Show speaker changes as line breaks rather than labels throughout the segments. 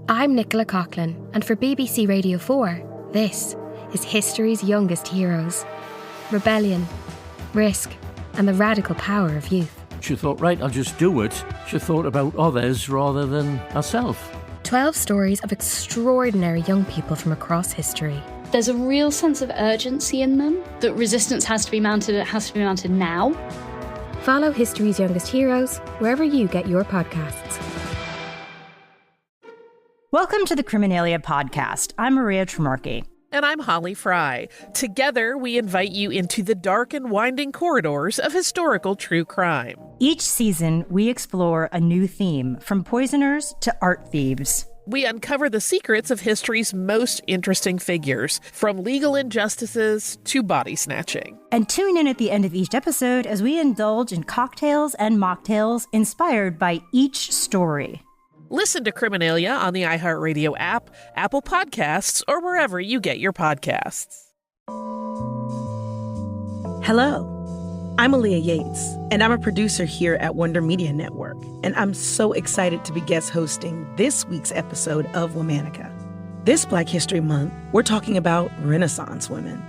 I'm Nicola Coughlin, and for BBC Radio 4, this is history's youngest heroes. Rebellion, risk, and the radical power of youth.
She thought, right, I'll just do it. She thought about others rather than herself.
12 stories of extraordinary young people from across history.
There's a real sense of urgency in them, that resistance has to be mounted, it has to be mounted now.
Follow History's Youngest Heroes wherever you get your podcasts.
Welcome to the Criminalia podcast. I'm Maria Tremarchi.
And I'm Holly Fry. Together, we invite you into the dark and winding corridors of historical true crime.
Each season, we explore a new theme, from poisoners to art thieves.
We uncover the secrets of history's most interesting figures, from legal injustices to body snatching.
And tune in at the end of each episode as we indulge in cocktails and mocktails inspired by each story.
Listen to Criminalia on the iHeartRadio app, Apple Podcasts, or wherever you get your podcasts.
Hello, I'm Aaliyah Yates, and I'm a producer here at Wonder Media Network, and I'm so excited to be guest hosting this week's episode of Womanica. This Black History Month, we're talking about Renaissance women.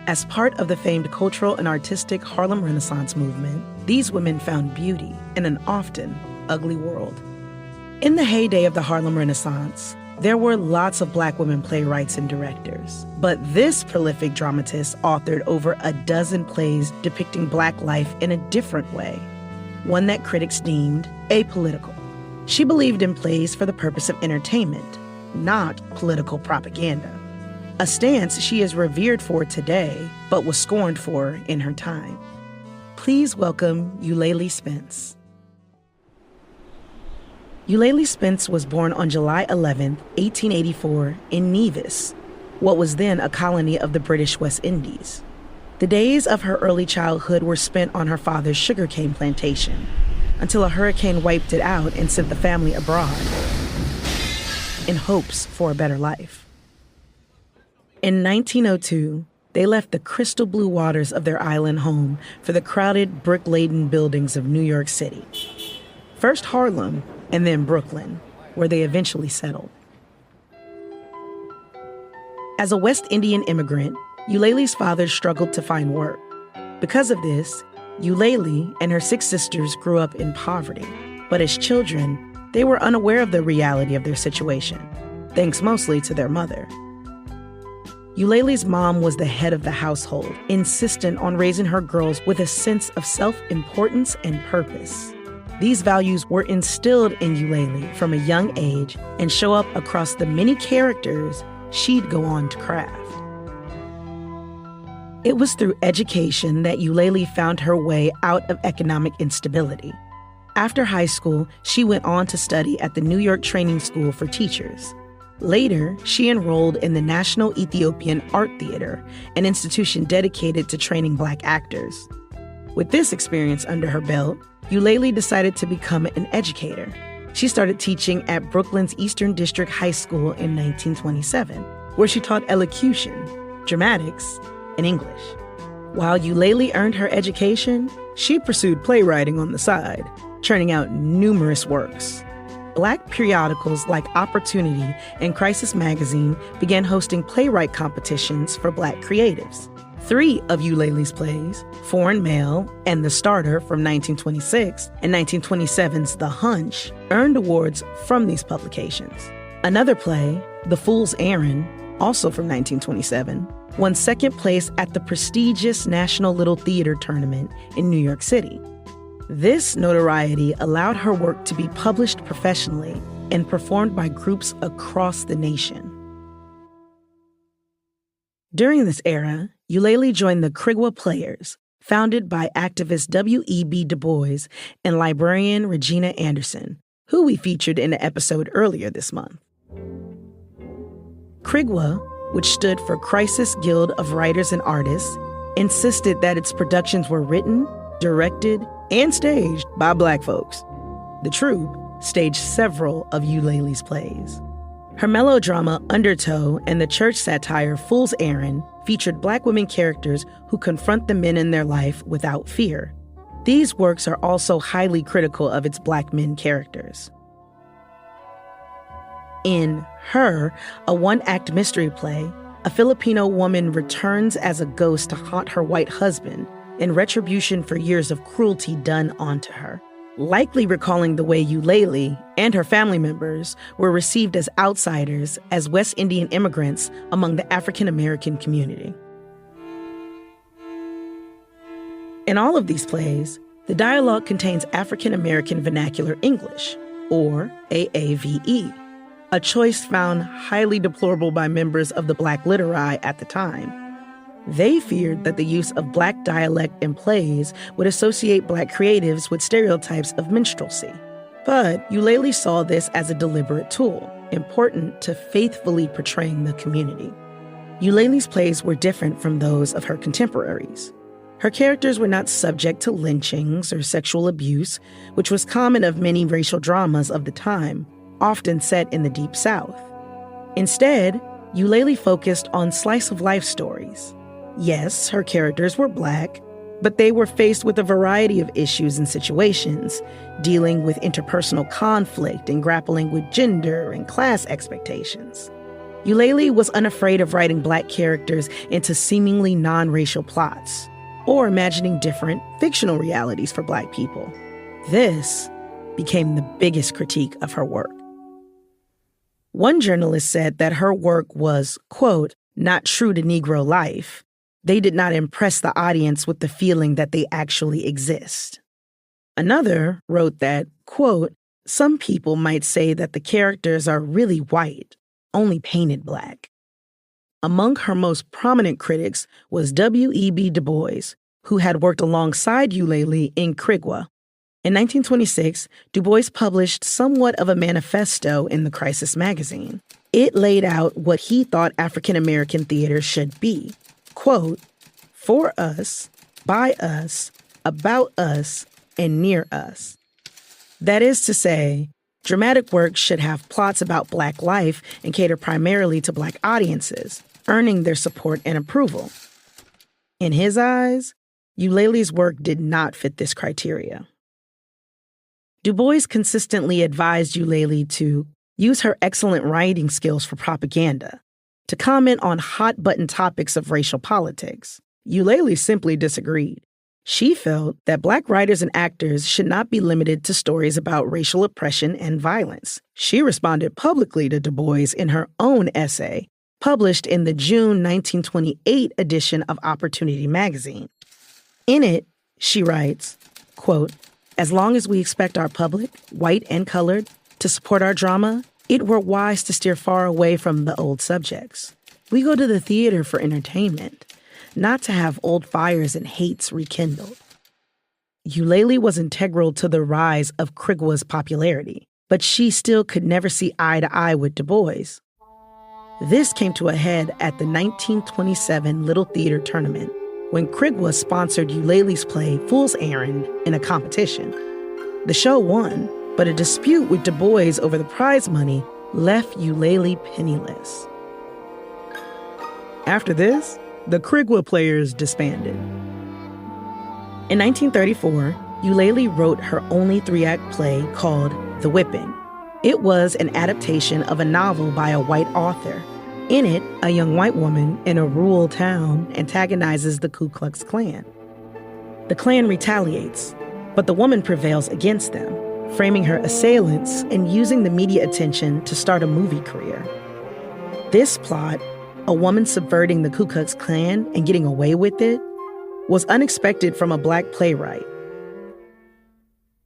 As part of the famed cultural and artistic Harlem Renaissance movement, these women found beauty in an often ugly world. In the heyday of the Harlem Renaissance, there were lots of Black women playwrights and directors. But this prolific dramatist authored over a dozen plays depicting Black life in a different way, one that critics deemed apolitical. She believed in plays for the purpose of entertainment, not political propaganda, a stance she is revered for today, but was scorned for in her time. Please welcome Eulalie Spence. Eulalie Spence was born on July 11, 1884, in Nevis, what was then a colony of the British West Indies. The days of her early childhood were spent on her father's sugarcane plantation, until a hurricane wiped it out and sent the family abroad, in hopes for a better life. In 1902, they left the crystal blue waters of their island home for the crowded, brick-laden buildings of New York City. First Harlem, and then Brooklyn, where they eventually settled. As a West Indian immigrant, Eulalie's father struggled to find work. Because of this, Eulalie and her 6 sisters grew up in poverty. But as children, they were unaware of the reality of their situation, thanks mostly to their mother. Eulalie's mom was the head of the household, insistent on raising her girls with a sense of self-importance and purpose. These values were instilled in Eulalie from a young age and show up across the many characters she'd go on to craft. It was through education that Eulalie found her way out of economic instability. After high school, she went on to study at the New York Training School for Teachers. Later, she enrolled in the National Ethiopian Art Theater, an institution dedicated to training Black actors. With this experience under her belt, Eulalie decided to become an educator. She started teaching at Brooklyn's Eastern District High School in 1927, where she taught elocution, dramatics, and English. While Eulalie earned her education, she pursued playwriting on the side, churning out numerous works. Black periodicals like Opportunity and Crisis Magazine began hosting playwright competitions for Black creatives. 3 of Eulalie's plays, Foreign Mail and The Starter from 1926 and 1927's The Hunch, earned awards from these publications. Another play, The Fool's Errand, also from 1927, won 2nd place at the prestigious National Little Theater Tournament in New York City. This notoriety allowed her work to be published professionally and performed by groups across the nation. During this era, Eulalie joined the Krigwa Players, founded by activist W.E.B. Du Bois and librarian Regina Anderson, who we featured in an episode earlier this month. Krigwa, which stood for Crisis Guild of Writers and Artists, insisted that its productions were written, directed, and staged by Black folks. The troupe staged several of Eulalie's plays. Her melodrama Undertow and the church satire Fool's Errand featured Black women characters who confront the men in their life without fear. These works are also highly critical of its Black men characters. In Her, a one-act mystery play, a Filipino woman returns as a ghost to haunt her white husband in retribution for years of cruelty done onto her, likely recalling the way Eulalie and her family members were received as outsiders as West Indian immigrants among the African American community. In all of these plays, the dialogue contains African American vernacular English, or AAVE, a choice found highly deplorable by members of the Black literati at the time. They feared that the use of Black dialect in plays would associate Black creatives with stereotypes of minstrelsy. But Eulalie saw this as a deliberate tool, important to faithfully portraying the community. Eulalie's plays were different from those of her contemporaries. Her characters were not subject to lynchings or sexual abuse, which was common of many racial dramas of the time, often set in the Deep South. Instead, Eulalie focused on slice-of-life stories. Yes, her characters were Black, but they were faced with a variety of issues and situations, dealing with interpersonal conflict and grappling with gender and class expectations. Eulalie was unafraid of writing Black characters into seemingly non-racial plots, or imagining different fictional realities for Black people. This became the biggest critique of her work. One journalist said that her work was, quote, not true to Negro life. They did not impress the audience with the feeling that they actually exist. Another wrote that, quote, some people might say that the characters are really white, only painted Black. Among her most prominent critics was W.E.B. Du Bois, who had worked alongside Eulalie in Krigwa. In 1926, Du Bois published somewhat of a manifesto in the Crisis magazine. It laid out what he thought African American theater should be. Quote, for us, by us, about us, and near us. That is to say, dramatic work should have plots about Black life and cater primarily to Black audiences, earning their support and approval. In his eyes, Eulalie's work did not fit this criteria. Du Bois consistently advised Eulalie to use her excellent writing skills for propaganda, to comment on hot-button topics of racial politics. Eulalie simply disagreed. She felt that Black writers and actors should not be limited to stories about racial oppression and violence. She responded publicly to Du Bois in her own essay, published in the June 1928 edition of Opportunity magazine. In it, she writes, quote, as long as we expect our public, white and colored, to support our drama, it were wise to steer far away from the old subjects. We go to the theater for entertainment, not to have old fires and hates rekindled. Eulalie was integral to the rise of Krigwa's popularity, but she still could never see eye to eye with Du Bois. This came to a head at the 1927 Little Theater Tournament, when Krigwa sponsored Eulalie's play Fool's Errand in a competition. The show won, but a dispute with Du Bois over the prize money left Eulalie penniless. After this, the Krigwa Players disbanded. In 1934, Eulalie wrote her only 3-act play called The Whipping. It was an adaptation of a novel by a white author. In it, a young white woman in a rural town antagonizes the Ku Klux Klan. The Klan retaliates, but the woman prevails against them, framing her assailants and using the media attention to start a movie career. This plot, a woman subverting the Ku Klux Klan and getting away with it, was unexpected from a Black playwright.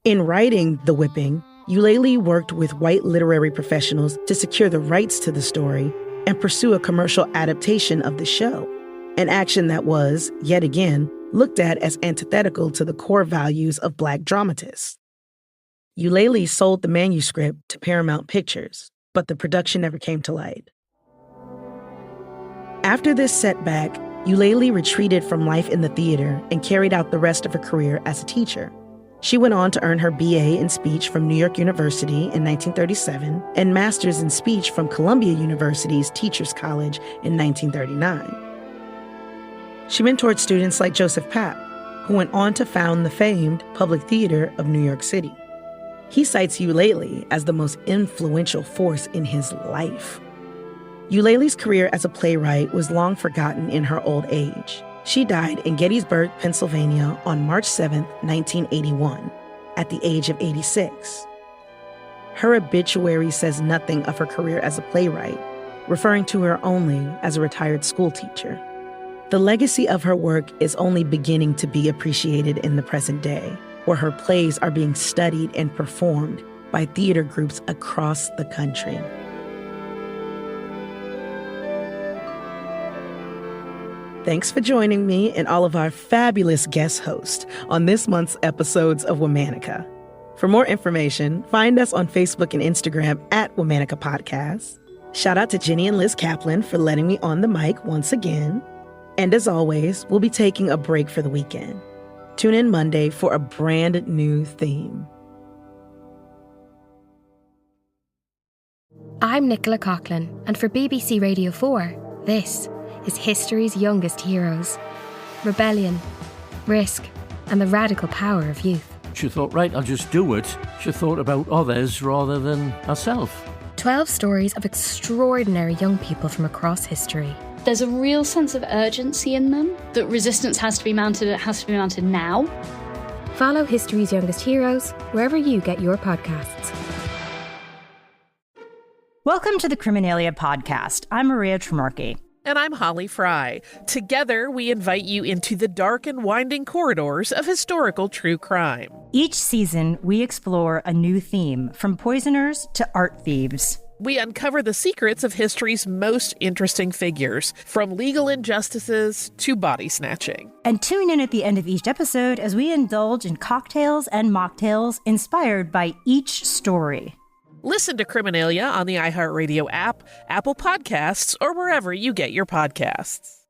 In writing The Whipping, Eulalie worked with white literary professionals to secure the rights to the story and pursue a commercial adaptation of the show, an action that was, yet again, looked at as antithetical to the core values of Black dramatists. Eulalie sold the manuscript to Paramount Pictures, but the production never came to light. After this setback, Eulalie retreated from life in the theater and carried out the rest of her career as a teacher. She went on to earn her BA in speech from New York University in 1937 and master's in speech from Columbia University's Teachers College in 1939. She mentored students like Joseph Papp, who went on to found the famed Public Theater of New York City. He cites Eulalie as the most influential force in his life. Eulalie's career as a playwright was long forgotten in her old age. She died in Gettysburg, Pennsylvania on March 7, 1981, at the age of 86. Her obituary says nothing of her career as a playwright, referring to her only as a retired schoolteacher. The legacy of her work is only beginning to be appreciated in the present day, where her plays are being studied and performed by theater groups across the country. Thanks for joining me and all of our fabulous guest hosts on this month's episodes of Womanica. For more information, find us on Facebook and Instagram at Womanica Podcast. Shout out to Jenny and Liz Kaplan for letting me on the mic once again. And as always, we'll be taking a break for the weekend. Tune in Monday for a brand new theme.
I'm Nicola Coughlan, and for BBC Radio 4, this is history's youngest heroes. Rebellion, risk, and the radical power of youth.
She thought, right, I'll just do it. She thought about others rather than herself.
12 stories of extraordinary young people from across history.
There's a real sense of urgency in them, that resistance has to be mounted now.
Follow history's youngest heroes wherever you get your podcasts.
Welcome to the Criminalia podcast. I'm Maria Tremarchi.
And I'm Holly Fry. Together, we invite you into the dark and winding corridors of historical true crime.
Each season, we explore a new theme, from poisoners to art thieves.
We uncover the secrets of history's most interesting figures, from legal injustices to body snatching.
And tune in at the end of each episode as we indulge in cocktails and mocktails inspired by each story.
Listen to Criminalia on the iHeartRadio app, Apple Podcasts, or wherever you get your podcasts.